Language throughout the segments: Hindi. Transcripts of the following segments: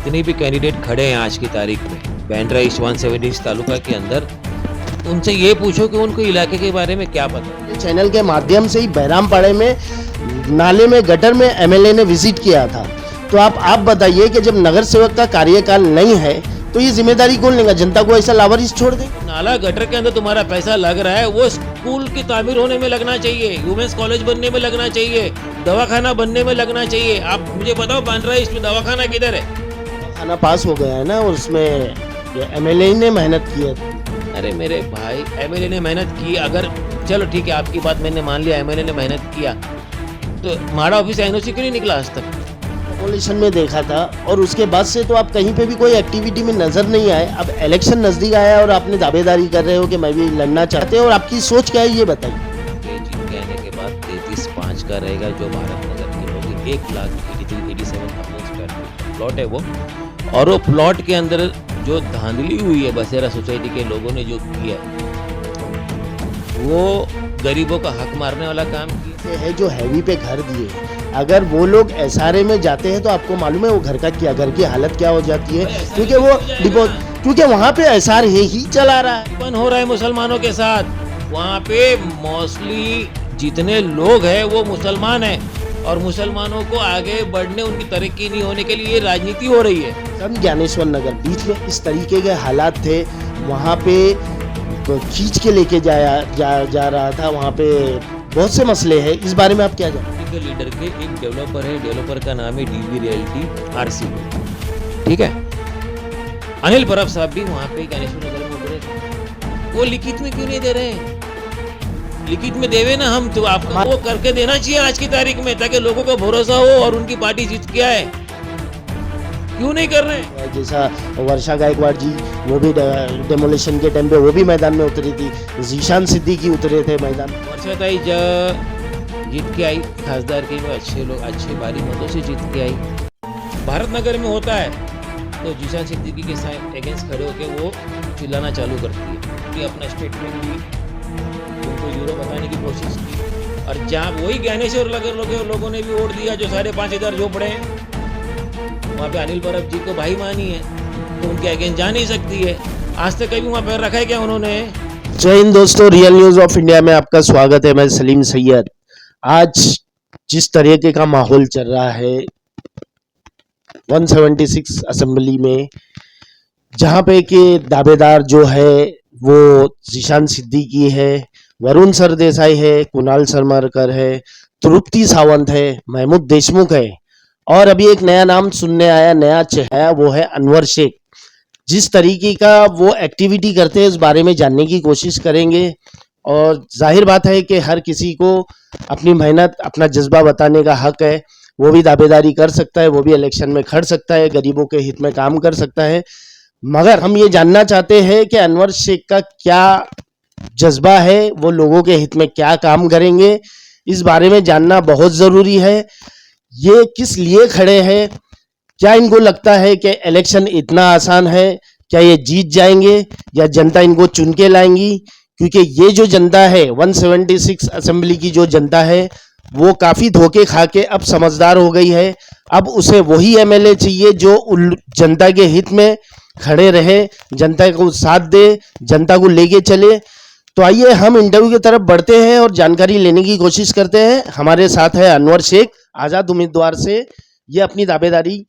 जितने भी कैंडिडेट खड़े हैं आज की तारीख में बैंड्रा ईस्ट 170 तालुका के अंदर, उनसे ये पूछो कि उनको इलाके के बारे में क्या पता है। चैनल के माध्यम से ही बहरामपाड़े में नाले में गटर में एमएलए ने विजिट किया था। तो आप बताइए कि जब नगर सेवक का कार्यकाल नहीं है तो ये जिम्मेदारी कौन लेगा? जनता को ऐसा लावारिस छोड़ दे? नाला गटर के अंदर तुम्हारा पैसा लग रहा है, वो स्कूल की तामीर होने में लगना चाहिए, वुमेन्स कॉलेज बनने में लगना चाहिए, दवाखाना बनने में लगना चाहिए। आप मुझे बताओ बैंड्रा ईस्ट में दवाखाना किधर है? खाना पास हो गया है ना, और उसमें एमएलए ने मेहनत की है। अरे मेरे भाई, एमएलए ने मेहनत की, अगर चलो ठीक है आपकी बात मैंने मान लिया, एमएलए ने मेहनत किया, तो माड़ा ऑफिस एनओसी क्यों नहीं निकला आज तक? पॉपुलेशन में देखा था और उसके बाद से तो आप कहीं पे भी कोई एक्टिविटी में नजर नहीं आए। अब इलेक्शन नजदीक आया और आपने दावेदारी कर रहे हो कि मैं भी लड़ना चाहते हो, और आपकी सोच क्या है ये बताइए। जीत के आने के बाद 33.5 का रहेगा जो भारत नगर के लोग 1,87,000 स्क्वायर प्लॉट है वो, और वो प्लॉट के अंदर जो धांधली हुई है बसेरा सोसाइटी के लोगों ने जो किया वो गरीबों का हक मारने वाला काम किया है। जो हैवी पे घर दिए, अगर वो लोग एसआरए में जाते हैं तो आपको मालूम है वो घर का क्या, घर की हालत क्या हो जाती है, क्योंकि वो क्योंकि वहाँ पे एसआर ही चला रहा है। बन हो रहा है मुसलमानों के साथ। वहाँ पे मोस्टली जितने लोग हैं वो मुसलमान हैं, और मुसलमानों को आगे बढ़ने, उनकी तरक्की नहीं होने के लिए राजनीति हो रही है। संत ज्ञानेश्वर नगर बीच में इस तरीके के हालात थे, वहाँ पे खींच के लेके जा रहा था, वहाँ पे बहुत से मसले हैं। इस बारे में आप क्या जानते हैं? लीडर के एक डेवलपर है, डेवलपर का नाम है डीबी रियल्टी आरसी, ठीक है। अनिल परब साहब भी वहाँ पे ज्ञानेश्वर नगर में उतरे थे। वो लिखित में क्यों नहीं दे रहे हैं? लिखित में देवे ना हम, तो आपको वो करके देना चाहिए आज की तारीख में, ताकि लोगों को भरोसा हो और उनकी पार्टी जीत के आए। क्यों नहीं कर रहे हैं? जैसा वर्षा गायकवाड़ जी, वो भी डेमोलिशन के टाइम पे वो भी मैदान में उतरी थी, जीशान सिद्दीकी उतरे थे मैदान। वर्षा ताई जब जीत के आई खासदार की, वो अच्छे लोग अच्छे भारी मतों से जीत के आई। भारत नगर में होता है तो जीशान सिद्दीकी के साथ अगेंस्ट खड़े होकर वो चिल्लाना चालू करती है कि अपना स्टेटमेंट दी, उनको यूरो बताने की कोशिश की, और जहाँ वही ज्ञानेश्वर लोगों ने भी वोट दिया जो 5,500 झोपड़े हैं, वहाँ पे अनिल परब जी को भाई मानी है, तो उनके अगेंस्ट जा नहीं सकती है। आज तक कभी वहाँ पैर रखा है क्या उन्होंने? जय हिंद दोस्तों, रियल न्यूज ऑफ इंडिया में आपका स्वागत है। मैं सलीम सैयद। आज जिस तरीके का माहौल चल रहा है 176 असेंबली में, जहाँ पे कि दावेदार जो है वो जीशान सिद्दीकी है, वरुण सरदेसाई है, कुणाल सरमारकर है, तृप्ति सावंत है, महमूद देशमुख है, और अभी एक नया नाम सुनने आया, नया चेहरा, वो है अनवर शेख। जिस तरीके का वो एक्टिविटी करते हैं इस बारे में जानने की कोशिश करेंगे, और जाहिर बात है कि हर किसी को अपनी मेहनत, अपना जज्बा बताने का हक है। वो भी दावेदारी कर सकता है, वो भी इलेक्शन में खड़ सकता है, गरीबों के हित में काम कर सकता है, मगर हम ये जानना चाहते हैं कि अनवर शेख का क्या जज्बा है, वो लोगों के हित में क्या काम करेंगे। इस बारे में जानना बहुत ज़रूरी है। ये किस लिए खड़े हैं? क्या इनको लगता है कि इलेक्शन इतना आसान है? क्या ये जीत जाएंगे या जनता इनको चुन के लाएंगी? क्योंकि ये जो जनता है 176 असेंबली की जो जनता है वो काफ़ी धोखे खा के अब समझदार हो गई है। अब उसे वही एमएलए चाहिए जो जनता के हित में खड़े रहे, जनता को साथ दे, जनता को लेके चले। तो आइए हम इंटरव्यू की तरफ बढ़ते हैं और जानकारी लेने की कोशिश करते हैं। हमारे साथ है अनवर शेख, आज़ाद उम्मीदवार से ये अपनी दावेदारी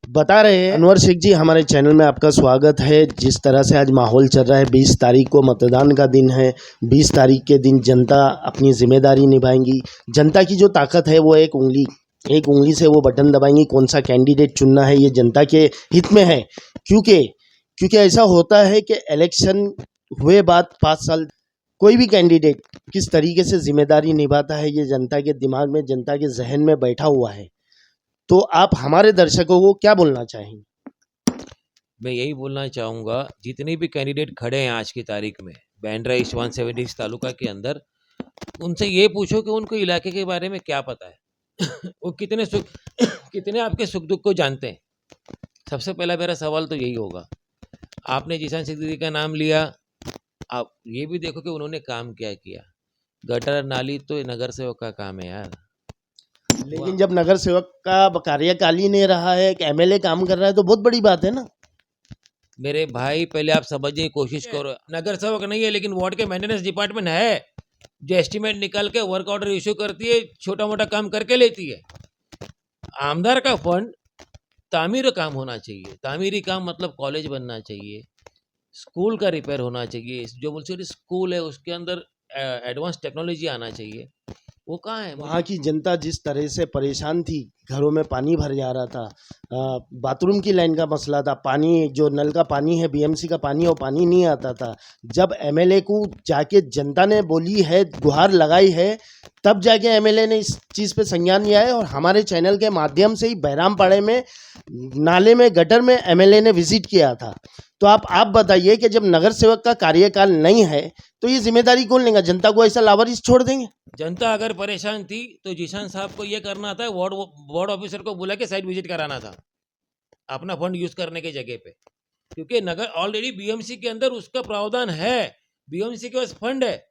बता रहे हैं। अनवर शेख जी, हमारे चैनल में आपका स्वागत है। जिस तरह से आज माहौल चल रहा है, 20 तारीख को मतदान का दिन है, 20 तारीख के दिन जनता अपनी जिम्मेदारी निभाएंगी। जनता की जो ताकत है वो एक उंगली से वो बटन दबाएंगी, कौन सा कैंडिडेट चुनना है ये जनता के हित में है। क्योंकि ऐसा होता है कि इलेक्शन हुए बाद 5 साल कोई भी कैंडिडेट किस तरीके से जिम्मेदारी निभाता है ये जनता के दिमाग में, जनता के जहन में बैठा हुआ है। तो आप हमारे दर्शकों को क्या बोलना चाहेंगे? मैं यही बोलना चाहूँगा, जितने भी कैंडिडेट खड़े हैं आज की तारीख में बैंड्रा ईस्ट 170 तालुका के अंदर, उनसे ये पूछो कि उनको इलाके के बारे में क्या पता है। वो कितने आपके सुख दुख को जानते हैं। सबसे पहला मेरा सवाल तो यही होगा। आपने जीशान सिद्दीकी का नाम लिया, आप ये भी देखो कि उन्होंने काम क्या किया। गटर नाली तो नगर सेवक का काम है यार। लेकिन जब नगर सेवक का कार्यकाल ही नहीं रहा है, एक एमएलए काम कर रहा है, तो बहुत बड़ी बात है ना। मेरे भाई पहले आप समझने की कोशिश करो, नगर सेवक नहीं है लेकिन वार्ड के मेंटेनेंस डिपार्टमेंट है, जो एस्टिमेट निकाल के वर्क ऑर्डर इश्यू करती है, छोटा मोटा काम करके लेती है। आमदार का फंड तामीर काम होना चाहिए, तामीरी काम मतलब कॉलेज बनना चाहिए, स्कूल का रिपेयर होना चाहिए, जो म्यूनसिपल स्कूल है उसके अंदर एडवांस टेक्नोलॉजी आना चाहिए। वो कहाँ है? वहाँ की जनता जिस तरह से परेशान थी, घरों में पानी भर जा रहा था, बाथरूम की लाइन का मसला था, पानी जो नल का पानी है, बीएमसी का पानी, वो पानी नहीं आता था। जब एमएलए को जाके जनता ने बोली है, गुहार लगाई है, तब जाके एमएलए ने इस चीज़ पे संज्ञान लिया है। और हमारे चैनल के माध्यम से ही बहरामपाड़े में नाले में गटर में एमएलए ने विजिट किया था। तो आप बताइए कि जब नगर सेवक का कार्यकाल नहीं है तो ये जिम्मेदारी कौन लेगा? जनता को ऐसा लावारिस छोड़ देंगे? जनता अगर परेशान थी तो जिशान साहब को ये करना था, वार्ड ऑफिसर को बुला के साइट विजिट कराना था अपना फंड यूज करने की जगह पे, क्योंकि नगर ऑलरेडी बीएमसी के अंदर उसका प्रावधान है, बीएमसी के पास फंड है।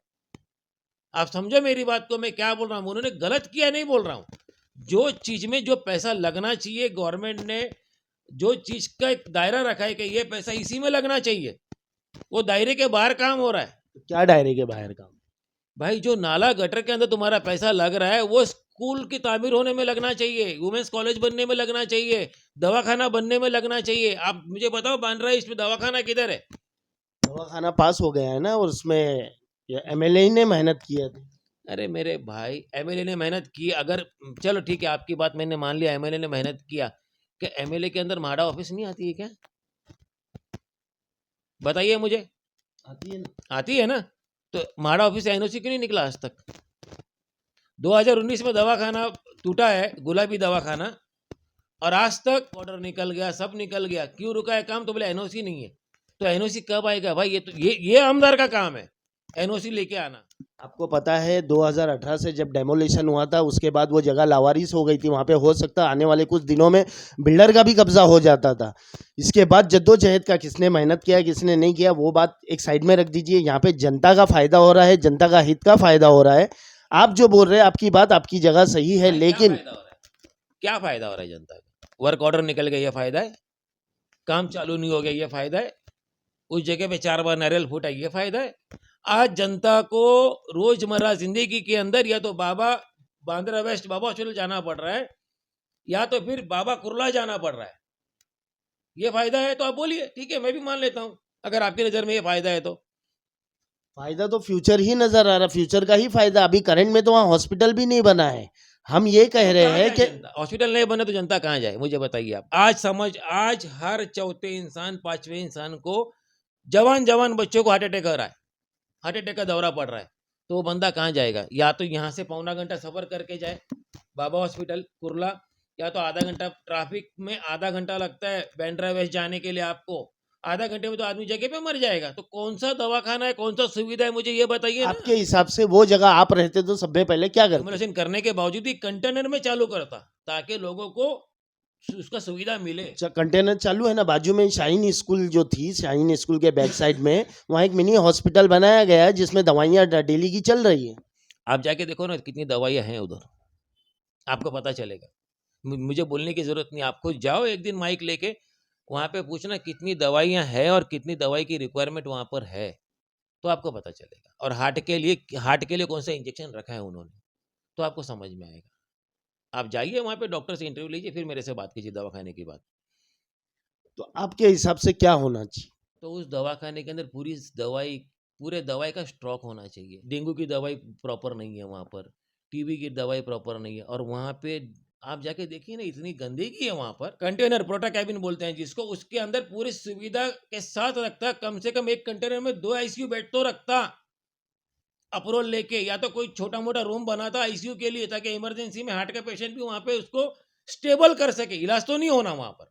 आप समझो मेरी बात को, मैं क्या बोल रहा हूँ, उन्होंने गलत किया नहीं बोल रहा हूँ। जो चीज में जो पैसा लगना चाहिए, गवर्नमेंट ने जो चीज का एक दायरा रखा है कि ये पैसा इसी में लगना चाहिए, वो दायरे के बाहर काम हो रहा है। क्या दायरे के बाहर काम? भाई जो नाला गटर के अंदर तुम्हारा पैसा लग रहा है वो स्कूल की तामीर होने में लगना चाहिए, वुमेन्स कॉलेज बनने में लगना चाहिए, दवाखाना बनने में लगना चाहिए। आप मुझे बताओ बांद्रा ईस्ट में दवाखाना किधर है? दवाखाना पास हो गया है ना, और उसमें एमएलए ही ने मेहनत की है। अरे मेरे भाई एमएलए ने मेहनत की, अगर चलो ठीक है आपकी बात मैंने मान लिया, एमएलए ने मेहनत किया, कि एमएलए के अंदर माड़ा ऑफिस नहीं आती है क्या? बताइए मुझे। आती है ना? आती है ना? तो माड़ा ऑफिस से एनओसी क्यों नहीं निकला आज तक? 2019 में दवाखाना टूटा है, गुलाबी दवाखाना, और आज तक ऑर्डर निकल गया, सब निकल गया, क्यों रुका है काम? तो बोले एनओसी नहीं है। तो एनओसी कब आएगा भाई? ये तो ये आमदार का काम है, एनओसी लेके आना। आपको पता है 2018 से जब डेमोलिशन हुआ था, उसके बाद वो जगह लावारिस हो गई थी। वहाँ पे हो सकता है आने वाले कुछ दिनों में बिल्डर का भी कब्जा हो जाता था। इसके बाद जद्दोजहद का किसने मेहनत किया, किसने नहीं किया, वो बात एक साइड में रख दीजिए। यहाँ पे जनता का फायदा हो रहा है, जनता का हित का फायदा हो रहा है। आप जो बोल रहे हैं, आपकी बात आपकी जगह सही है, लेकिन क्या फायदा हो रहा है जनता का? वर्क ऑर्डर निकल गया, ये फायदा है? काम चालू नहीं हो गया, ये फायदा है? उस जगह पे 4 बार नारियल फूटा, ये फायदा है? आज जनता को रोजमर्रा जिंदगी के अंदर या तो बांद्रा वेस्ट बाबा हॉस्पिटल जाना पड़ रहा है, या तो फिर बाबा कुर्ला जाना पड़ रहा है। ये फायदा है? तो आप बोलिए, ठीक है मैं भी मान लेता हूं, अगर आपकी नजर में ये फायदा है तो। फायदा तो फ्यूचर ही नजर आ रहा, फ्यूचर का ही फायदा। अभी करंट में तो वहाँ हॉस्पिटल भी नहीं बना है। हम ये कह रहे हैं कि हॉस्पिटल नहीं बने तो जनता कहाँ जाए? मुझे बताइए आप। आज हर चौथे इंसान, 5वें इंसान को, जवान बच्चों को हार्ट अटैक हो रहा है, हार्ट अटैक का दौरा पड़ रहा है, तो वो बंदा कहाँ जाएगा? या तो यहाँ से पौना घंटा सफर करके जाए बाबा हॉस्पिटल कुर्ला, या तो आधा घंटा, ट्रैफिक में आधा घंटा लगता है बांद्रा वेस्ट जाने के लिए आपको, आधा घंटे में तो आदमी जगह पे मर जाएगा। तो कौन सा दवाखाना है, कौन सा सुविधा है, मुझे ये बताइए ना। आपके हिसाब से वो जगह आप रहते तो सबसे पहले क्या करते? डेमोलिशन करने के बावजूद ही कंटेनर में चालू करता, ताकि लोगों को उसका सुविधा मिले। कंटेनर चालू है ना, बाजू में शाहीन स्कूल जो थी, शाहीन स्कूल के बैक साइड में वहाँ एक मिनी हॉस्पिटल बनाया गया है, जिसमें दवाइयाँ डेली की चल रही है। आप जाके देखो ना कितनी दवाइयाँ हैं उधर, आपको पता चलेगा। मुझे बोलने की जरूरत नहीं, आप खुद जाओ एक दिन माइक लेके, वहाँ पे पूछना कितनी दवाइयाँ हैं और कितनी दवाई की रिक्वायरमेंट वहाँ पर है, तो आपको पता चलेगा। और हार्ट के लिए कौन सा इंजेक्शन रखा है उन्होंने, तो आपको समझ में आएगा। आप जाइए वहाँ पे, डॉक्टर से इंटरव्यू लीजिए, फिर मेरे से बात कीजिए दवाखाने की बात। तो आपके हिसाब से क्या होना चाहिए? तो उस दवाखाने के अंदर पूरे दवाई का स्टॉक होना चाहिए। डेंगू की दवाई प्रॉपर नहीं है वहाँ पर, टीबी की दवाई प्रॉपर नहीं है, और वहाँ पे आप जाके देखिए ना, इतनी गंदगी है वहाँ पर। कंटेनर प्रोटा कैबिन बोलते हैं जिसको, उसके अंदर पूरी सुविधा के साथ रखता, कम से कम एक कंटेनर में 2 आईसीयू बेड तो रखता, अप्रोल लेके, या तो कोई छोटा मोटा रूम बनाता आईसीयू के लिए, ताकि इमरजेंसी में हार्ट का पेशेंट भी वहाँ पे उसको स्टेबल कर सके। इलाज तो नहीं होना वहाँ पर,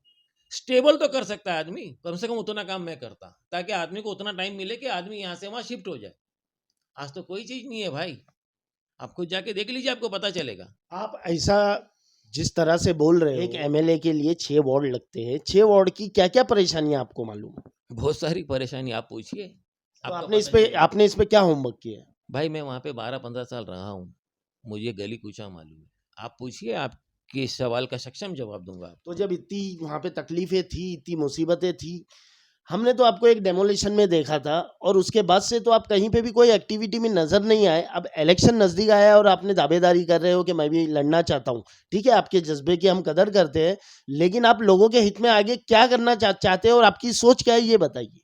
स्टेबल तो कर सकता है आदमी, कम से कम उतना काम मैं करता, ताकि आदमी को उतना टाइम मिले कि आदमी यहाँ से वहाँ शिफ्ट हो जाए। आज तो कोई चीज नहीं है भाई, आप खुद जाके देख लीजिए, आपको पता चलेगा। आप ऐसा जिस तरह से बोल रहे हो, एक एमएलए के लिए 6 वार्ड लगते हैं, 6 वार्ड की क्या क्या परेशानियां आपको मालूम है? बहुत सारी परेशानी, आप पूछिए। तो आपने इस पे क्या होमवर्क किया है? भाई मैं वहाँ पे 12-15 साल रहा हूँ, मुझे गली कूचा मालूम है। आप पूछिए, आपके इस सवाल का सक्षम जवाब दूंगा। तो जब इतनी वहां पे तकलीफें थी, इतनी मुसीबतें थी, हमने तो आपको एक डेमोलिशन में देखा था और उसके बाद से तो आप कहीं पे भी कोई एक्टिविटी में नजर नहीं आए। अब इलेक्शन नजदीक आया और आपने दावेदारी कर रहे हो कि मैं भी लड़ना चाहता हूँ। ठीक है, आपके जज्बे की हम कदर करते हैं, लेकिन आप लोगों के हित में आगे क्या करना चाहते हैं और आपकी सोच क्या है, ये बताइए।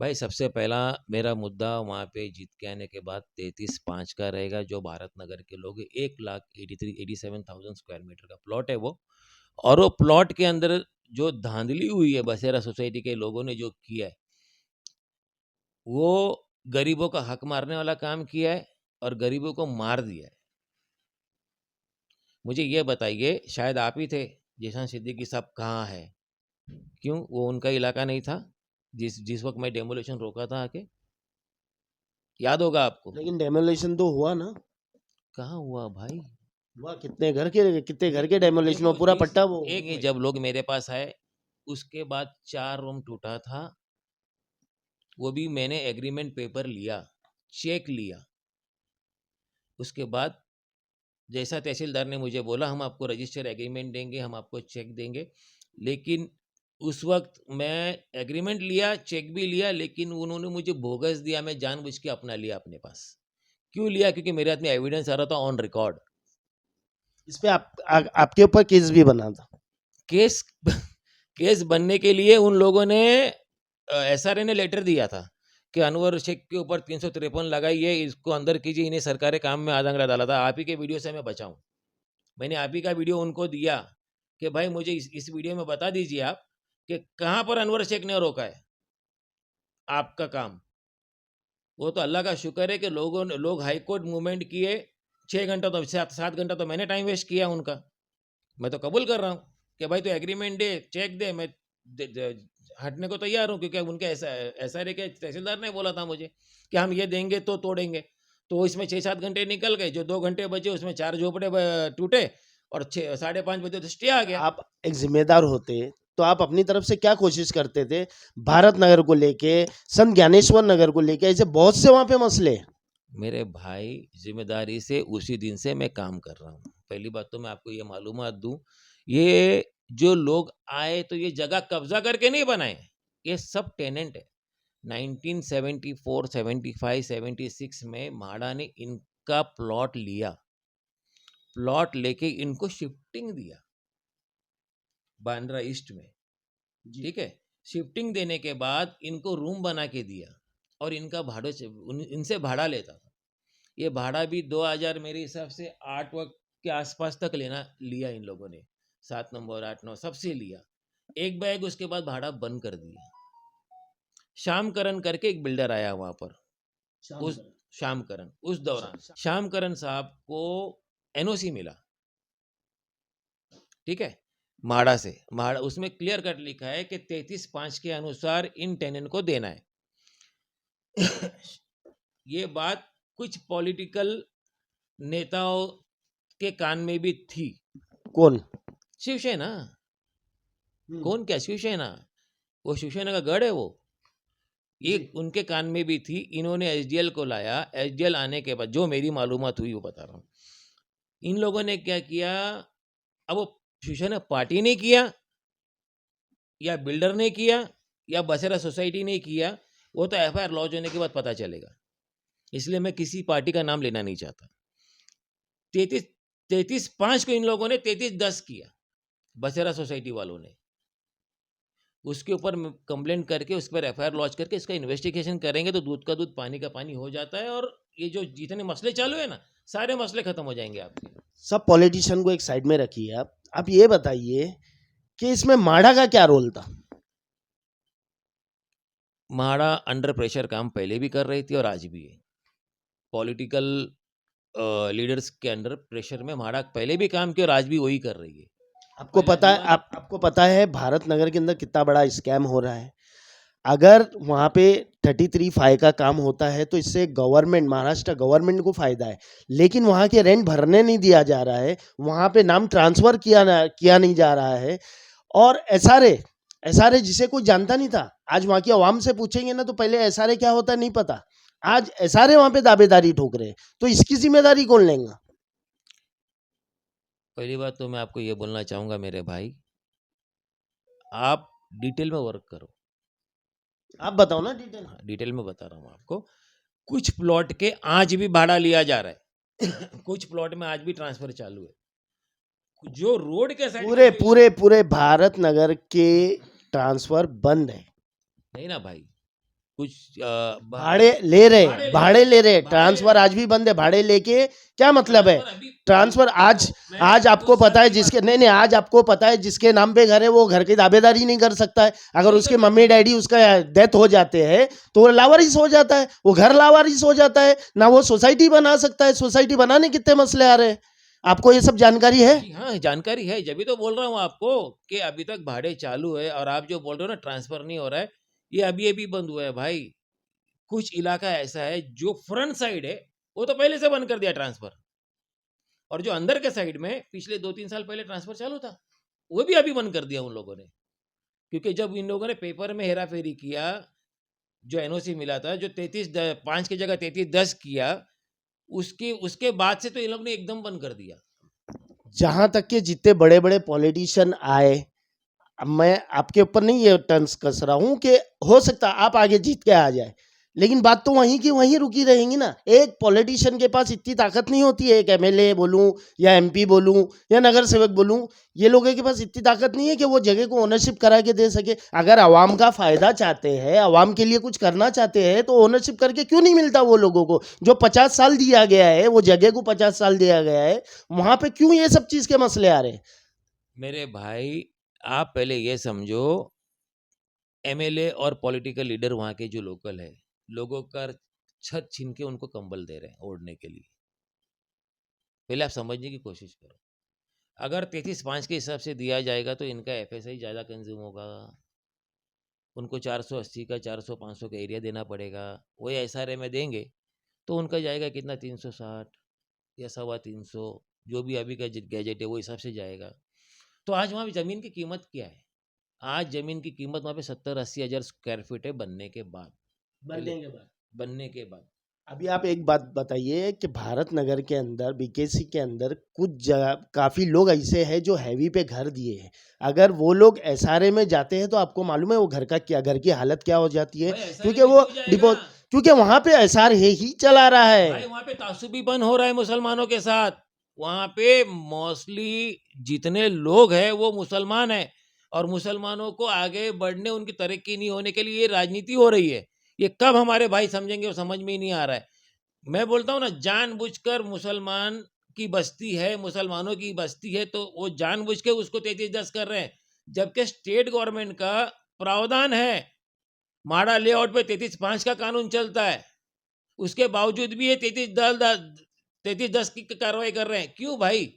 भाई सबसे पहला मेरा मुद्दा वहाँ पे जीत के आने के बाद 33/5 का रहेगा, जो भारत नगर के लोग 1,83,87,000 स्क्वायर मीटर का प्लॉट है वो। और वो प्लॉट के अंदर जो धांधली हुई है बसेरा सोसाइटी के लोगों ने जो किया है, वो गरीबों का हक मारने वाला काम किया है और गरीबों को मार दिया है। मुझे ये बताइए, शायद आप ही थे, जीशान सिद्दीकी साहब कहाँ है? क्यों वो उनका इलाका नहीं था जिस जिस वक्त मैं डेमोलेशन रोका था आके? याद होगा आपको। लेकिन डेमोलिशन तो हुआ ना? कहाँ हुआ भाई? हुआ, कितने घर के डेमोलिशन देखो में पूरा पट्टा वो एक जब लोग मेरे पास आए, उसके बाद 4 रूम टूटा था, वो भी मैंने एग्रीमेंट पेपर लिया, चेक लिया। उसके बाद जैसा तहसीलदार ने मुझे बोला, हम आपको रजिस्टर एग्रीमेंट देंगे, हम आपको चेक देंगे, लेकिन उस वक्त मैं एग्रीमेंट लिया, चेक भी लिया, लेकिन उन्होंने मुझे बोगस दिया। मैं जानबूझ के अपना लिया अपने पास। क्यों लिया? क्योंकि मेरे हाथ में एविडेंस आ रहा था ऑन रिकॉर्ड। इस पे आपके ऊपर केस भी बना था। केस केस बनने के लिए उन लोगों ने एसआरए ने लेटर दिया था कि अनवर शेख के ऊपर 353 लगाइए, इसको अंदर कीजिए, इन्हें सरकारी काम में आदंगला डाला था। आप ही के वीडियो से मैं बचाऊं, मैंने आप ही का वीडियो उनको दिया कि भाई मुझे इस वीडियो में बता दीजिए आप कि कहाँ पर अनवर शेख ने रोका है आपका काम। वो तो अल्लाह का शुक्र है कि लोग हाई कोर्ट मूवमेंट किए। 6 घंटा तो 7 घंटा तो मैंने टाइम वेस्ट किया उनका। मैं तो कबूल कर रहा हूँ कि भाई तो एग्रीमेंट दे, चेक दे, मैं हटने को तैयार हूँ, क्योंकि उनके ऐसा रे के तहसीलदार ने बोला था मुझे कि हम ये देंगे तो तोड़ेंगे। तो इसमें 6-7 घंटे निकल गए, जो 2 घंटे बचे उसमें 4 झोपड़े टूटे और 5:30 बजे तो स्टे आ गया। आप एक जिम्मेदार होते तो आप अपनी तरफ से क्या कोशिश करते थे? भारत नगर को लेके, संत ज्ञानेश्वर नगर को लेके, ऐसे बहुत से वहां पे मसले हैं। मेरे भाई जिम्मेदारी से उसी दिन से मैं काम कर रहा हूँ। पहली बात तो मैं आपको ये मालूमात दूं, ये जो लोग आए तो ये जगह कब्जा करके नहीं बनाए, ये सब टेनेंट है। 1974, 75, 76 में म्हाडा ने इनका प्लॉट लिया, प्लॉट लेके इनको शिफ्टिंग दिया बांद्रा ईस्ट में। ठीक है, शिफ्टिंग देने के बाद इनको रूम बना के दिया और इनका भाड़े से इनसे भाड़ा लेता था। ये भाड़ा भी 2000 मेरे हिसाब से 8 वक्त के आसपास तक लिया इन लोगों ने। 7 नंबर 8 9 सबसे लिया एक बैग। उसके बाद भाड़ा बंद कर दिया। श्यामकरण करके एक बिल्डर आया वहां पर, उस श्यामकरण, उस दौरान श्यामकरण साहब को एनओसी मिला, ठीक है, म्हाडा से। म्हाडा उसमें क्लियर कट लिखा है कि 33/5 के अनुसार इन टेनेंट को देना है। ये बात कुछ पॉलिटिकल नेताओं के कान में भी थी। कौन? शिवसेना। कौन क्या? शिवसेना। वो शिवसेना का गढ़ है वो। ये उनके कान में भी थी। इन्होंने एसडीएल को लाया। एसडीएल आने के बाद जो मेरी मालूमात हुई वो बता रहा हूँ। इन लोगों ने क्या किया, अब वो शिवसेना पार्टी ने किया या बिल्डर ने किया या बसेरा सोसाइटी ने किया, वो तो एफआईआर लॉन्च होने के बाद पता चलेगा। इसलिए मैं किसी पार्टी का नाम लेना नहीं चाहता। 33/5 को इन लोगों ने 33/10 किया, बसेरा सोसाइटी वालों ने। उसके ऊपर कंप्लेंट करके उस पर एफआईआर लॉन्च करके इसका इन्वेस्टिगेशन करेंगे तो दूध का दूध पानी का पानी हो जाता है, और ये जो जितने मसले चालू है ना, सारे मसले खत्म हो जाएंगे आपके। सब पॉलिटिशियन को एक साइड में रखिए। आप ये बताइए कि इसमें म्हाडा का क्या रोल था? म्हाडा अंडर प्रेशर काम पहले भी कर रही थी और आज भी है। पॉलिटिकल लीडर्स के अंडर प्रेशर में म्हाडा पहले भी काम किया और आज भी वही कर रही है। आपको पता है भारत नगर के अंदर कितना बड़ा स्कैम हो रहा है? अगर वहाँ पे 33/5 का काम होता है तो इससे गवर्नमेंट, महाराष्ट्र गवर्नमेंट को फायदा है, लेकिन वहाँ के रेंट भरने नहीं दिया जा रहा है, वहाँ पे नाम ट्रांसफर किया नहीं जा रहा है। और एसआरए जिसे कोई जानता नहीं था, आज वहाँ की आवाम से पूछेंगे ना तो पहले एसआरए क्या होता है नहीं पता। आज एसआरए वहाँ पे दावेदारी ठोक रहे हैं, तो इसकी जिम्मेदारी कौन लेगा? पहली बात तो मैं आपको ये बोलना चाहूँगा मेरे भाई, आप डिटेल में वर्क करो। आप बताओ ना डिटेल। हाँ, डिटेल में बता रहा हूँ आपको। कुछ प्लॉट के आज भी भाड़ा लिया जा रहा है कुछ प्लॉट में आज भी ट्रांसफर चालू है। जो रोड के साइड पूरे पूरे पूरे भारत नगर के ट्रांसफर बंद है। नहीं ना भाई, कुछ भाड़े ले रहे भाड़े ले भाड़े ले रहे भाड़े ट्रांसफर ले आज भी बंद है। भाड़े लेके क्या मतलब है? ट्रांसफर अभी ट्रांसफर आज मैं आज आपको उस साल पता है की जिसके बात- नहीं नहीं आज आपको पता है जिसके नाम पे घर है वो घर की दावेदारी नहीं कर सकता है। अगर नहीं उसके कर मम्मी डैडी उसका डेथ हो जाते हैं तो वो लावारिस हो जाता है, वो घर लावारिस हो जाता है ना, वो सोसाइटी बना सकता है। सोसाइटी बनाने कितने मसले आ रहे हैं, आपको ये सब जानकारी है? जी हाँ, जानकारी है, जब भी तो बोल रहा हूँ आपको कि अभी तक भाड़े चालू है। और आप जो बोल रहे हो ना ट्रांसफर नहीं हो रहा है, ये अभी बंद हुआ है भाई। कुछ इलाका ऐसा है जो फ्रंट साइड है वो तो पहले से बंद कर दिया ट्रांसफर, और जो अंदर के साइड में पिछले 2-3 साल पहले ट्रांसफर चालू था वो भी अभी बंद कर दिया उन लोगों ने। क्योंकि जब इन लोगों ने पेपर में हेरा फेरी किया, जो एनओसी मिला था, जो 33-5 की जगह 33-10 किया, उसके उसके बाद से तो इन लोग ने एकदम बंद कर दिया। जहां तक के जितने बड़े बड़े पॉलिटिशियन आए, अब मैं आपके ऊपर नहीं ये टर्न्स कस रहा हूं कि हो सकता आप आगे जीत के आ जाए, लेकिन बात तो वहीं की वहीं रुकी रहेंगी ना। एक पॉलिटिशियन के पास इतनी ताकत नहीं होती है, एक एमएलए बोलूं या एमपी बोलूं या नगर सेवक बोलूं, ये लोगों के पास इतनी ताकत नहीं है कि वो जगह को ओनरशिप करा के दे सके। अगर आवाम का फायदा चाहते हैं, आवाम के लिए कुछ करना चाहते हैं, तो ओनरशिप करके क्यों नहीं मिलता वो लोगों को? जो 50 साल दिया गया है, वो जगह को 50 साल दिया गया है, वहां पे क्यों ये सब चीज के मसले आ रहे हैं? मेरे भाई, आप पहले ये समझो, एमएलए और पॉलिटिकल लीडर वहाँ के जो लोकल है, लोगों का छत छीन के उनको कंबल दे रहे हैं ओढ़ने के लिए। पहले आप समझने की कोशिश करो। अगर 33-5 के हिसाब से दिया जाएगा तो इनका एफएसआई ज़्यादा कंज्यूम होगा, उनको 480 का 400-500 का एरिया देना पड़ेगा। वही एसआरए में देंगे तो उनका जाएगा कितना, 360 या 325, जो भी अभी का गैजेट है वो हिसाब से जाएगा। तो आज वहाँ ज़मीन की कीमत क्या है? आज ज़मीन की कीमत वहाँ पे 70-80 हज़ार स्क्वायर फीट है बनने के बाद। बनने के बाद अभी आप एक बात बताइए कि भारत नगर के अंदर बीकेसी के अंदर कुछ जगह काफी लोग ऐसे हैं जो हैवी पे घर दिए हैं। अगर वो लोग एसआरए में जाते हैं तो आपको मालूम है वो घर की हालत क्या हो जाती है? भाई ऐसा क्योंकि नहीं वो क्यों जाएगा? डिपो क्योंकि वहां पे एसआर ही चला रहा भाई है। वहाँ पे तासुबी बन हो रहा है मुसलमानों के साथ। वहाँ पे मोस्टली जितने लोग हैं वो मुसलमान हैं, और मुसलमानों को आगे बढ़ने, उनकी तरक्की नहीं होने के लिए ये राजनीति हो रही है। ये कब हमारे भाई समझेंगे वो समझ में ही नहीं आ रहा है। मैं बोलता हूँ ना, जानबूझकर मुसलमान की बस्ती है, मुसलमानों की बस्ती है, तो वो जानबूझ के उसको 33-10 कर रहे हैं। जबकि स्टेट गवर्नमेंट का प्रावधान है, माड़ा लेआउट पे 33-5 का कानून चलता है, उसके बावजूद भी ये 33-10 की कार्रवाई कर रहे हैं। क्यों भाई?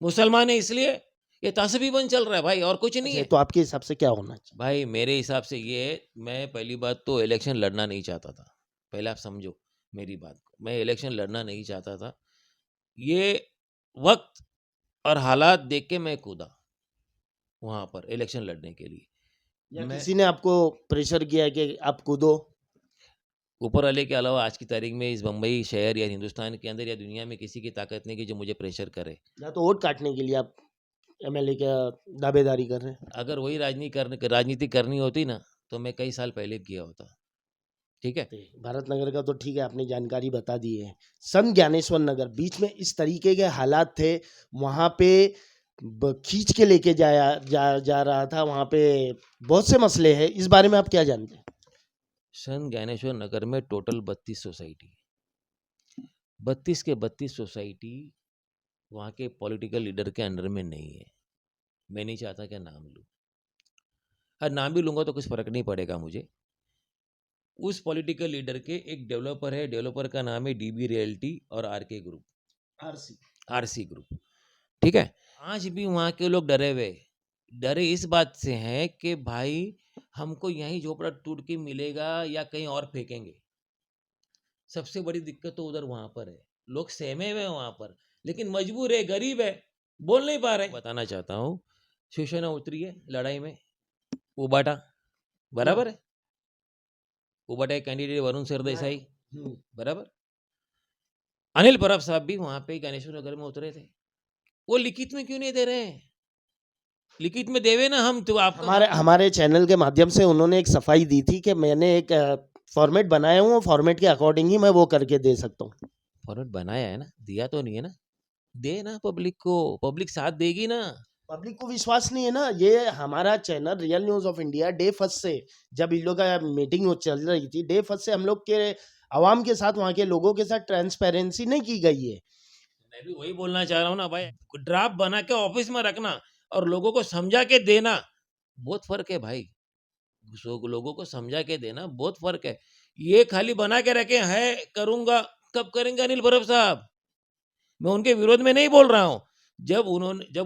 मुसलमान है इसलिए। ये तासबीपन चल रहा है भाई, और कुछ नहीं अच्छा, है। तो आपके हिसाब से क्या होना चाहिए? भाई मेरे हिसाब से ये है, मैं पहली बात तो इलेक्शन लड़ना नहीं चाहता था। पहले आप समझो मेरी बात को, मैं इलेक्शन लड़ना नहीं चाहता था। ये वक्त और हालात देख के मैं कूदा वहां पर इलेक्शन लड़ने के लिए। या मैं किसी ने आपको प्रेशर किया कि आप कूदो? ऊपर वाले के अलावा आज की तारीख में इस बम्बई शहर या हिंदुस्तान के अंदर या दुनिया में किसी की ताकत नहीं कि जो मुझे प्रेशर करे। या तो वोट काटने के लिए आप एमएलए का दावेदारी कर रहे हैं? अगर वही राजनीति करनी होती ना तो मैं कई साल पहले किया होता। ठीक है। भारत नगर का तो ठीक है, आपने जानकारी बता दी है। संत ज्ञानेश्वर नगर बीच में इस तरीके के हालात थे, वहां पे खींच के लेके जा रहा था, वहां पे बहुत से मसले हैं। इस बारे में आप क्या जानते हैं? संत ज्ञानेश्वर नगर में टोटल 32 सोसाइटी, 32 के 32 सोसाइटी वहाँ के पॉलिटिकल लीडर के अंडर में नहीं है। मैं नहीं चाहता कि नाम लूँ, और नाम भी लूँगा तो कुछ फ़र्क नहीं पड़ेगा मुझे। उस पॉलिटिकल लीडर के एक डेवलपर है, डेवलपर का नाम है डीबी रियल्टी और आरके ग्रुप, आरसी ग्रुप। ठीक है। आज भी वहाँ के लोग डरे इस बात से हैं कि भाई हमको यहीं झोपड़ा टूट के मिलेगा या कहीं और फेंकेंगे। सबसे बड़ी दिक्कत तो उधर वहां पर है, लोग सहमे हुए हैं वहां पर, लेकिन मजबूर है, गरीब है, बोल नहीं पा रहे। बताना चाहता हूँ, शिवसेना उतरी है लड़ाई में, उबाटा बराबर है, उबाटा एक कैंडिडेट वरुण सरदेसाई बराबर, अनिल परब साहब भी वहां पे ज्ञानेश्वर नगर में उतरे थे, वो लिखित में क्यों नहीं दे रहे हैं? लिखित में देवे ना, हम तो आपका हमारे चैनल के माध्यम से उन्होंने एक सफाई दी थी कि मैंने एक फॉर्मेट बनाया हूँ, फॉर्मेट के अकॉर्डिंग ही मैं वो करके दे सकता हूँ। फॉर्मेट बनाया है ना, दिया तो नहीं है ना? दे ना पब्लिक को, पब्लिक साथ देगी ना। पब्लिक को विश्वास नहीं है ना। ये हमारा channel real news of India day first से, जब इन लोग का मीटिंग चल रही थी, डे फर्स्ट से हम लोग के आवाम के साथ, वहाँ के लोगों के साथ ट्रांसपेरेंसी नहीं की गई है। मैं भी वही बोलना चाह रहा हूँ ना भाई, ड्राफ्ट बना के ऑफिस में रखना और लोगों को समझा के देना, बहुत फर्क है भाई। लोगों को समझा के देना बहुत फर्क है। ये खाली बना के रखे है करूंगा, कब करेंगे अनिल बर्फ साहब? मैं उनके विरोध में नहीं बोल रहा हूँ। जब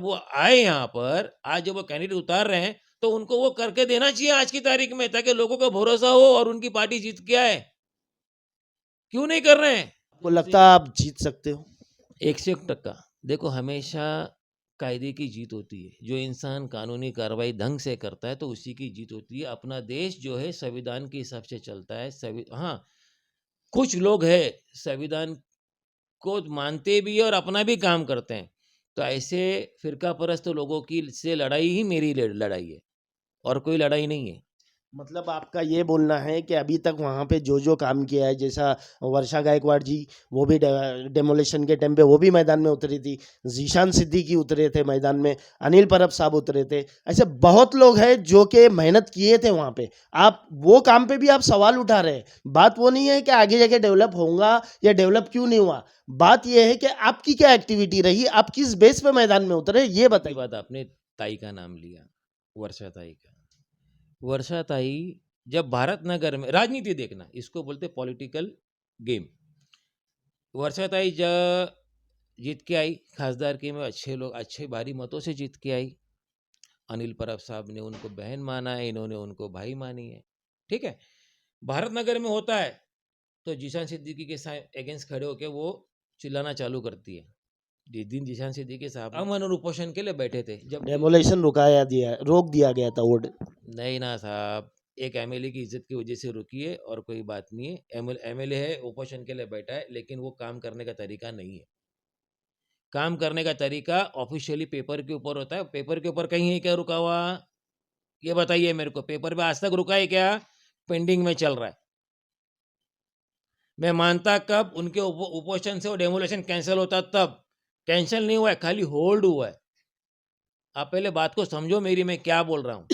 वो आए यहाँ पर, आज जब वो कैंडिडेट उतार रहे हैं, तो उनको वो करके देना चाहिए आज की तारीख में, ताकि लोगों का भरोसा हो और उनकी पार्टी जीत के आए। क्यों नहीं कर रहे हैं? आपको लगता है आप जीत सकते हो? 101%। देखो, हमेशा कायदे की जीत होती है। जो इंसान कानूनी कार्रवाई ढंग से करता है तो उसी की जीत होती है। अपना देश जो है संविधान के हिसाब से चलता है। हाँ, कुछ लोग हैं संविधान को मानते भी है और अपना भी काम करते हैं। तो ऐसे फिरका परस्त लोगों की से लड़ाई ही मेरी लड़ाई है, और कोई लड़ाई नहीं है। मतलब आपका ये बोलना है कि अभी तक वहाँ पे जो काम किया है, जैसा वर्षा गायकवाड़ जी, वो भी डेमोलिशन के टाइम पे वो भी मैदान में उतरी थी, जीशान सिद्दीकी उतरे थे मैदान में, अनिल परब साहब उतरे थे, ऐसे बहुत लोग हैं जो कि मेहनत किए थे वहाँ पे। आप वो काम पे भी आप सवाल उठा रहे हैं। बात वो नहीं है कि आगे जाके डेवलप होगा या डेवलप क्यों नहीं हुआ, बात यह है कि आपकी क्या एक्टिविटी रही, आप किस बेस पे मैदान में उतरे, ये बताइए। बात आपने ताई का नाम लिया, वर्षा ताई का। वर्षा ताई जब भारत नगर में, राजनीति देखना, इसको बोलते पॉलिटिकल गेम। वर्षा ताई जब जीत के आई खासदार की में, अच्छे भारी मतों से जीत के आई। अनिल परब साहब ने उनको बहन माना है, इन्होंने उनको भाई मानी है। ठीक है, भारत नगर में होता है तो जीशान सिद्दीकी के अगेंस्ट खड़े होकर वो चिल्लाना चालू करती है। जिस दिन जीशान सिद्दीकी साहब अमन और उपोषण के लिए बैठे थे, जब डेमोलेशन रोक दिया गया था, वो नहीं ना साहब, एक एमएलए की इज्जत की वजह से रुकी है और कोई बात नहीं है। एमएलए है, उपोषण के लिए बैठा है, लेकिन वो काम करने का तरीका नहीं है। काम करने का तरीका ऑफिशियली पेपर के ऊपर होता है। पेपर के ऊपर कहीं है क्या रुका हुआ? ये बताइए मेरे को, पेपर पे आज तक रुका है क्या? पेंडिंग में चल रहा है। मैं मानता कब उनके उपोषण से वो डेमोलेशन कैंसिल होता, तब। कैंसिल नहीं हुआ है, खाली होल्ड हुआ है। आप पहले बात को समझो मेरी, मैं क्या बोल रहा हूँ।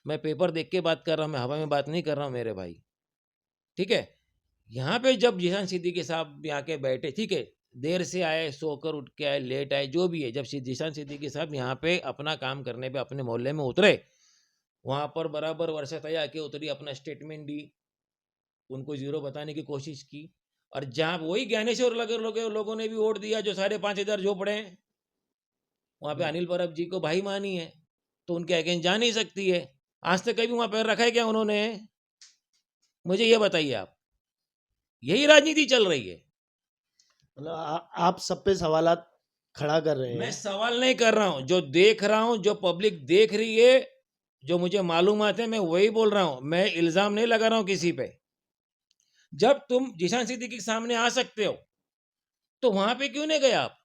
मैं पेपर देख के बात कर रहा हूँ, मैं हवा में बात नहीं कर रहा हूँ मेरे भाई। ठीक है, यहाँ पे जब जीशान सिद्दीकी साहब यहाँ के बैठे, ठीक है, देर से आए, सोकर उठ के आए, लेट आए, जो भी है, जब जीशान सिद्दीकी साहब यहाँ पे अपना काम करने पे अपने मोहल्ले में उतरे, वहाँ पर बराबर वर्षा ताई आके उतरी, अपना स्टेटमेंट दी, उनको जीरो बताने की कोशिश की। और जहाँ वही ज्ञानेश्वर लोगों ने भी वोट दिया, जो 5,500 झोपड़े हैं, वहाँ पे अनिल परब जी को भाई मानी है, तो उनके अगेंस्ट जा नहीं सकती है। आज तक कभी वहाँ पैर रखा है क्या उन्होंने? मुझे ये बताइए आप। यही राजनीति चल रही है। मतलब आप सब पे सवालात खड़ा कर रहे हैं। मैं सवाल नहीं कर रहा हूं, जो देख रहा हूं, जो पब्लिक देख रही है, जो मुझे मालूमात है, मैं वही बोल रहा हूं। मैं इल्जाम नहीं लगा रहा हूं किसी पे। जब तुम जीशान सिद्दीकी के सामने आ सकते हो तो वहां पे क्यों नहीं गए आप?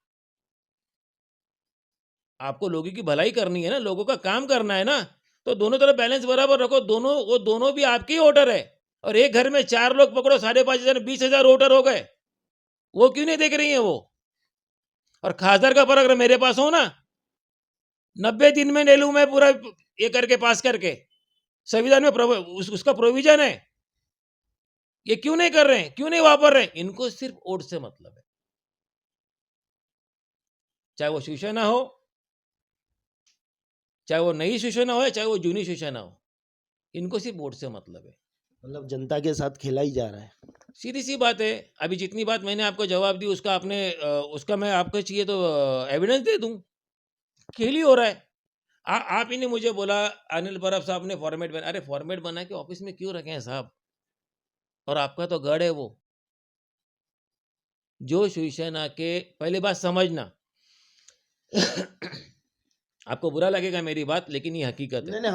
आपको लोगों की भलाई करनी है ना, लोगों का काम करना है ना, तो दोनों तरफ बैलेंस बराबर रखो। वो दोनों भी आपके ही वोटर है। और एक घर में 4 लोग पकड़ो, 5,500 20,000 वोटर हो गए, वो क्यों नहीं देख रही है वो? और खासदार का पर अगर मेरे पास हो ना, 90 दिन में ले लूं मैं पूरा ये करके, पास करके, संविधान में उसका प्रोविजन है। ये क्यों नहीं कर रहे हैं, क्यों नहीं वापर रहे? इनको सिर्फ वोट से मतलब है, चाहे वो शिवसेना हो, चाहे वो नई शिवसेना हो, चाहे वो जूनी शिवसेना हो, इनको सिर्फ वोट से मतलब है। मतलब जनता के साथ खेला ही जा रहा है। सीधी सी बात है। अभी जितनी बात मैंने आपको जवाब दी, उसका मैं आपको चाहिए तो एविडेंस दे दूं। खेल ही हो रहा है। आप ही ने मुझे बोला अनिल परब साहब ने फॉर्मेट बना। अरे फॉर्मेट बना के ऑफिस में क्यों रखे हैं साहब? और आपका तो गढ़ है वो। जो शिवसेना के, पहले बात समझना, आपको बुरा लगेगा मेरी बात, लेकिन ये हकीकत है। नहीं,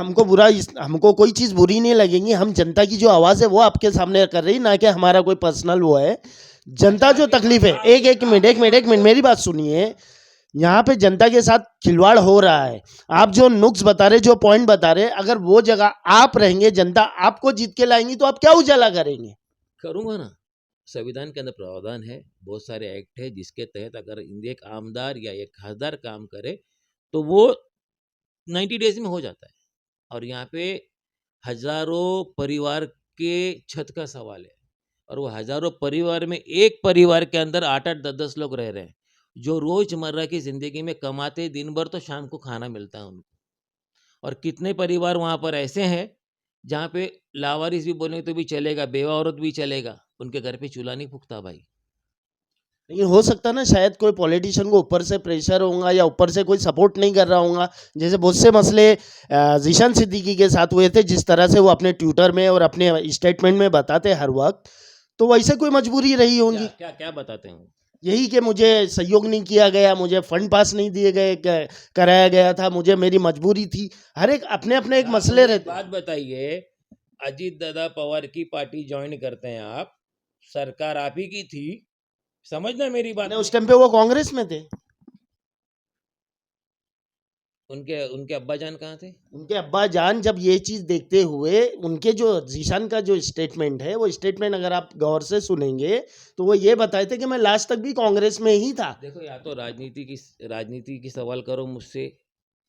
हमको कोई चीज बुरी नहीं लगेगी। हम जनता की जो आवाज है वो आपके सामने कर रही, ना कि हमारा कोई पर्सनल वो है। जनता जो तकलीफ है, एक मिनट मेरी बात सुनिए। यहाँ पे जनता के साथ खिलवाड़ हो रहा है। आप जो नुक्स बता रहे, जो पॉइंट बता रहे, अगर वो जगह आप रहेंगे, जनता आपको जीत के लाएंगी, तो आप क्या उजाला करेंगे? करूंगा ना। संविधान के अंदर प्रावधान है, बहुत सारे एक्ट है जिसके तहत अगर एक आमदार या एक खासदार काम करे तो वो 90 डेज में हो जाता है। और यहाँ पे हजारों परिवार के छत का सवाल है, और वो हजारों परिवार में एक परिवार के अंदर 8-8 10-10 लोग रह रहे हैं, जो रोजमर्रा की जिंदगी में कमाते दिन भर तो शाम को खाना मिलता है उनको। और कितने परिवार वहां पर ऐसे हैं जहाँ पे लावारिस भी बोलेंगे तो भी चलेगा, बेवा औरत भी चलेगा, उनके घर पे चूल्हा नहीं फूकता भाई। लेकिन हो सकता ना, शायद कोई पॉलिटिशियन को ऊपर से प्रेशर होगा या ऊपर से कोई सपोर्ट नहीं कर रहा होगा। जैसे बहुत से मसले जीशान सिद्दीकी के साथ हुए थे, जिस तरह से वो अपने ट्विटर में और अपने स्टेटमेंट में बताते हर वक्त, तो वैसे कोई मजबूरी रही होगी। क्या क्या क्या बताते हैं वो? यही कि मुझे सहयोग नहीं किया गया, मुझे फंड पास नहीं दिए गए, कराया गया था, मुझे मेरी मजबूरी थी। हर एक अपने अपने एक मसले मुझे रहते हैं। बात बताइए, अजीत दादा पवार की पार्टी ज्वाइन करते हैं आप, सरकार आप ही की थी, समझना मेरी बात। उस टाइम पे वो कांग्रेस में थे। उनके उनके अब्बा जान कहाँ थे? उनके अब्बा जान जब ये चीज देखते हुए, उनके जो जीशान का जो स्टेटमेंट है, वो स्टेटमेंट अगर आप गौर से सुनेंगे तो वो ये बताए थे कि मैं लास्ट तक भी कांग्रेस में ही था। देखो, या तो राजनीति की सवाल करो मुझसे,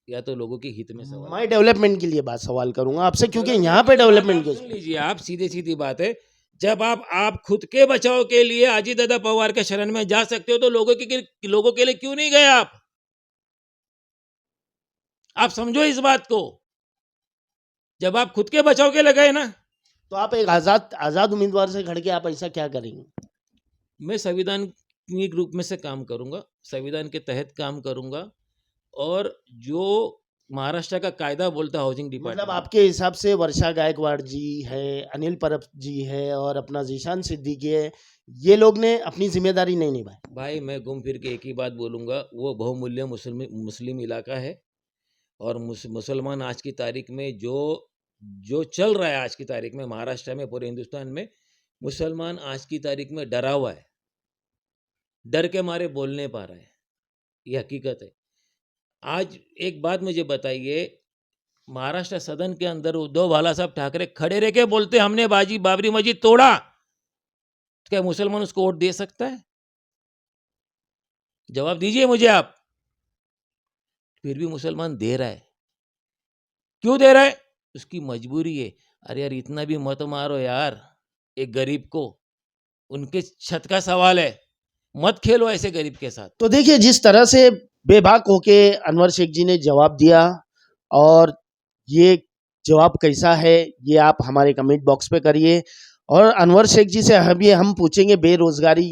या तो लोगों के हित में सवाल। मैं डेवलपमेंट के लिए बात सवाल करूंगा आपसे, क्योंकि डेवलपमेंट यहाँ पे की बात डेवलपमेंट आप सुन लीजिए, आप सीधे सीधी बात है, जब आप खुद के बचाव के लिए अजीत दादा पवार के शरण में जा सकते हो तो लोगों के लिए क्यों नहीं गए आप समझो इस बात को। जब आप खुद के बचाव के लिए गए ना, तो आप एक आजाद उम्मीदवार से खड़ के आप ऐसा क्या करेंगे? मैं संविधानिक रूप में से काम करूंगा, संविधान के तहत काम करूंगा, और जो महाराष्ट्र का कायदा बोलता है हाउसिंग मतलब डिपार्टमेंट, आपके हिसाब से वर्षा गायकवाड़ जी है, अनिल परब जी है और अपना जीशान सिद्दीकी है, ये लोग ने अपनी जिम्मेदारी नहीं निभाई। भाई मैं घूम फिर के एक ही बात बोलूंगा, वो बहुमूल्य मुस्लिम इलाका है। और मुसलमान आज की तारीख में जो जो चल रहा है, आज की तारीख में महाराष्ट्र में, पूरे हिंदुस्तान में मुसलमान आज की तारीख में डरा हुआ है, डर के मारे बोल नहीं पा रहा है, ये हकीकत है। आज एक बात मुझे बताइए, महाराष्ट्र सदन के अंदर उद्धव बाला साहब ठाकरे खड़े रह के बोलते हमने बाबरी मस्जिद तोड़ा, तो क्या मुसलमान उसको वोट दे सकता है? जवाब दीजिए मुझे आप। फिर भी मुसलमान दे रहा है, क्यों दे रहा है? उसकी मजबूरी है। अरे यार, इतना भी मत मारो यार एक गरीब को, उनके छत का सवाल है, मत खेलो ऐसे गरीब के साथ। तो देखिए, जिस तरह से बेबाक होके अनवर शेख जी ने जवाब दिया, और ये जवाब कैसा है ये आप हमारे कमेंट बॉक्स पे करिए। और अनवर शेख जी से अभी हम पूछेंगे बेरोजगारी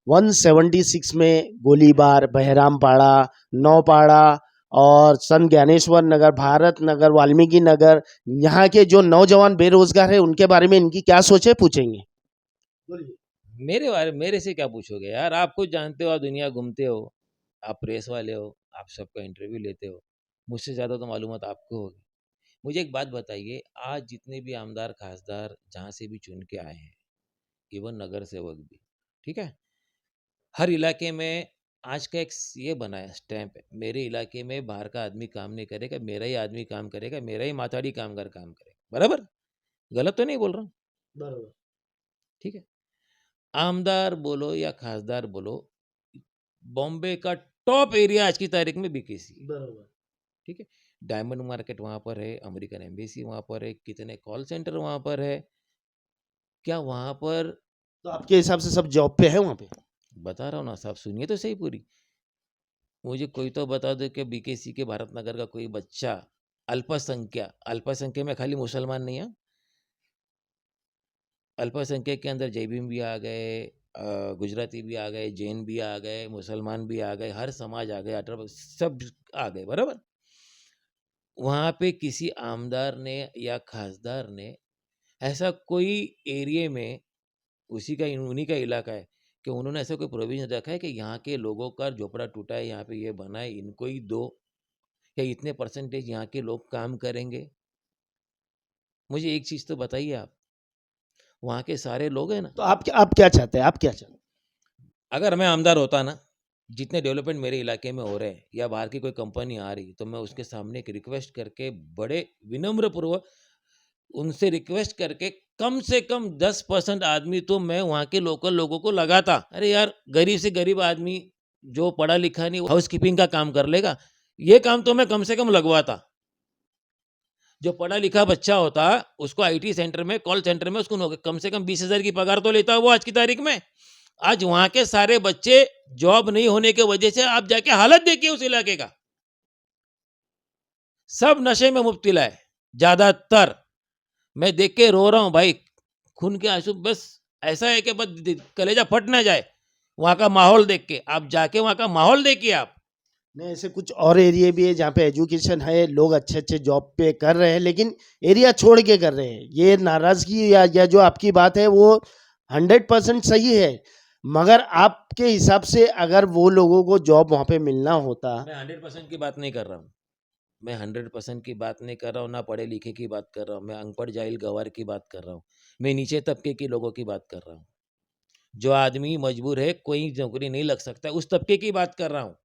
176 में गोलीबार, बहरामपाड़ा, नौपाड़ा और संत ज्ञानेश्वर नगर, भारत नगर, वाल्मीकि नगर, यहाँ के जो नौजवान बेरोजगार है उनके बारे में इनकी क्या सोच है, पूछेंगे। मेरे से क्या पूछोगे यार, आप खुद जानते हो, आप दुनिया घूमते हो, आप प्रेस वाले हो, आप सबका इंटरव्यू लेते हो, मुझसे ज़्यादा तो मालूमात आपको होगी। मुझे एक बात बताइए, आज जितने भी आमदार खासदार जहाँ से भी चुन के आए हैं, इवन नगर सेवक भी, ठीक है, हर इलाके में आज का एक ये बना है स्टैंप है, मेरे इलाके में बाहर का आदमी काम नहीं करेगा, मेरा ही आदमी काम करेगा, मेरा ही माथाड़ी कामगार काम करेगा। बराबर? गलत तो नहीं बोल रहा हूँ? बरोबर। ठीक है। आमदार बोलो या खासदार बोलो, बॉम्बे का टॉप एरिया आज की तारीख में बीकेसी, बरोबर। ठीक है। डायमंड मार्केट वहां पर है, अमेरिकन एम्बेसी वहां पर है, कितने कॉल सेंटर वहां पर है, क्या वहां पर? तो आपके हिसाब से सब जॉब पे है वहाँ पे? बता रहा हूँ ना साहब, सुनिए तो सही पूरी। मुझे कोई तो बता दो कि बीकेसी के भारत नगर का कोई बच्चा, अल्पसंख्या में खाली मुसलमान नहीं है, अल्पसंख्यक के अंदर जैबीम भी आ गए, गुजराती भी आ गए, जैन भी आ गए, मुसलमान भी आ गए, हर समाज आ गए, सब आ गए। बराबर? वहाँ पे किसी आमदार ने या खासदार ने ऐसा कोई एरिया में, उन्हीं का इलाका है, कि उन्होंने ऐसा कोई प्रोविजन रखा है कि यहाँ के लोगों का झोपड़ा टूटा है, यहाँ पे ये बना है, इनको ही दो, या इतने परसेंटेज यहाँ के लोग काम करेंगे? मुझे एक चीज़ तो बताइए आप, वहाँ के सारे लोग हैं ना, तो आप क्या चाहते हैं, आप क्या चाहते हैं? अगर मैं आमदार होता ना, जितने डेवलपमेंट मेरे इलाके में हो रहे हैं या बाहर की कोई कंपनी आ रही तो मैं उसके सामने एक रिक्वेस्ट करके बड़े विनम्र पूर्वक उनसे रिक्वेस्ट करके कम से कम 10% आदमी तो मैं वहाँ के लोकल लोगों को लगाता। अरे यार, गरीब से गरीब आदमी जो पढ़ा लिखा नहीं हाउस कीपिंग का काम कर लेगा, ये काम तो मैं कम से कम लगवाता। जो पढ़ा लिखा बच्चा होता उसको आईटी सेंटर में, कॉल सेंटर में उसको कम से कम 20,000 की पगार तो लेता है वो आज की तारीख में। आज वहाँ के सारे बच्चे जॉब नहीं होने की वजह से आप जाके हालत देखिए उस इलाके का, सब नशे में मुब्तला है ज्यादातर। मैं देख के रो रहा हूँ भाई, खून के आंसू। बस ऐसा है कि बस कलेजा फट ना जाए वहाँ का माहौल देख के। आप जाके वहाँ का माहौल देखिए आप। नहीं, ऐसे कुछ और एरिया भी है जहाँ पे एजुकेशन है, लोग अच्छे अच्छे जॉब पे कर रहे हैं, लेकिन एरिया छोड़ के कर रहे हैं। ये नाराजगी या जो आपकी बात है वो 100% सही है, मगर आपके हिसाब से अगर वो लोगों को जॉब वहाँ पे मिलना होता। मैं 100% की बात नहीं कर रहा हूँ, मैं 100% की बात नहीं कर रहा हूँ, ना पढ़े लिखे की बात कर रहा हूँ, मैं अनपढ़ जाहिल गवार की बात कर रहा हूँ, मैं नीचे तबके के लोगों की बात कर रहा हूँ। जो आदमी मजबूर है, कोई नौकरी नहीं लग सकता, उस तबके की बात कर रहा हूँ।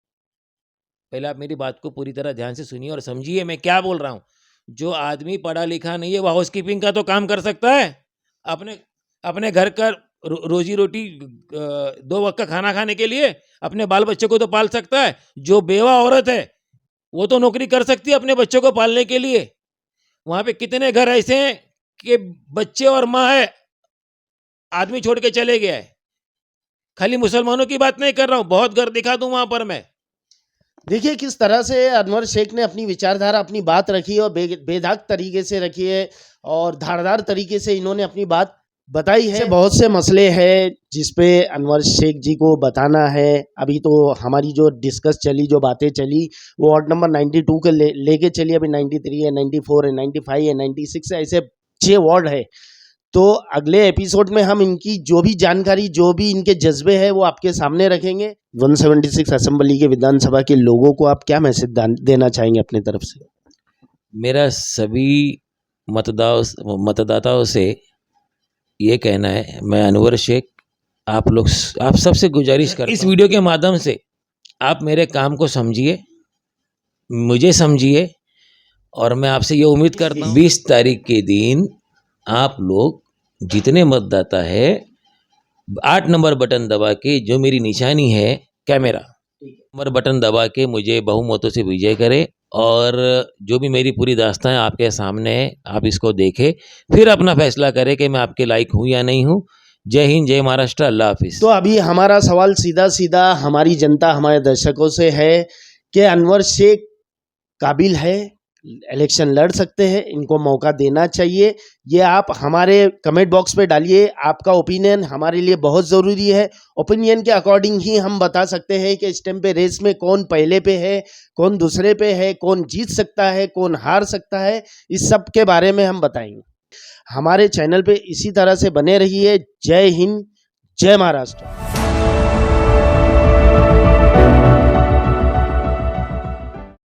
पहले आप मेरी बात को पूरी तरह ध्यान से सुनिए और समझिए मैं क्या बोल रहा हूँ। जो आदमी पढ़ा लिखा नहीं है वो हाउस कीपिंग का तो काम कर सकता है, अपने अपने घर का रोजी रोटी 2 वक्त का खाना खाने के लिए अपने बाल बच्चे को तो पाल सकता है। जो बेवा औरत है वो तो नौकरी कर सकती है अपने बच्चों को पालने के लिए। वहां पे कितने घर ऐसे हैं कि बच्चे और माँ है, आदमी छोड़ के चले गया है। खाली मुसलमानों की बात नहीं कर रहा हूँ, बहुत घर दिखा दूं वहां पर मैं। देखिए किस तरह से अनवर शेख ने अपनी विचारधारा, अपनी बात रखी और बेदाग तरीके से रखी है और धारदार तरीके से इन्होंने अपनी बात बताई है। बहुत से मसले हैं जिसपे अनवर शेख जी को बताना है। अभी तो हमारी जो डिस्कस चली, जो बातें चली, वो वार्ड नंबर 92 के लेके चली। अभी 93 है, 94 है, 95 है, 96 है, ऐसे 6 वार्ड है। तो अगले एपिसोड में हम इनकी जो भी जानकारी, जो भी इनके जज्बे हैं वो आपके सामने रखेंगे। 176 असेंबली के विधानसभा के लोगों को आप क्या मैसेज देना चाहेंगे अपनी तरफ से? मेरा सभी मतदाताओं से ये कहना है, मैं अनवर शेख आप सबसे गुजारिश कर इस वीडियो के माध्यम से आप मेरे काम को समझिए, मुझे समझिए, और मैं आपसे ये उम्मीद करता हूँ 20 तारीख के दिन आप लोग जितने मतदाता है 8 नंबर बटन दबा के, जो मेरी निशानी है कैमरा, नंबर बटन दबा के मुझे बहुमतों से विजय करें। और जो भी मेरी पूरी दास्तां है आपके सामने है, आप इसको देखें, फिर अपना फैसला करें कि मैं आपके लायक हूँ या नहीं हूँ। जय हिंद, जय महाराष्ट्र, अल्लाह हाफिज। तो अभी हमारा सवाल सीधा सीधा हमारी जनता, हमारे दर्शकों से है कि अनवर शेख काबिल है, इलेक्शन लड़ सकते हैं, इनको मौका देना चाहिए। ये आप हमारे कमेंट बॉक्स पे डालिए, आपका ओपिनियन हमारे लिए बहुत ज़रूरी है। ओपिनियन के अकॉर्डिंग ही हम बता सकते हैं कि इस टाइम पे रेस में कौन पहले पे है, कौन दूसरे पे है, कौन जीत सकता है, कौन हार सकता है, इस सब के बारे में हम बताएंगे। हमारे चैनल पे इसी तरह से बने रहिए। जय हिंद, जय महाराष्ट्र।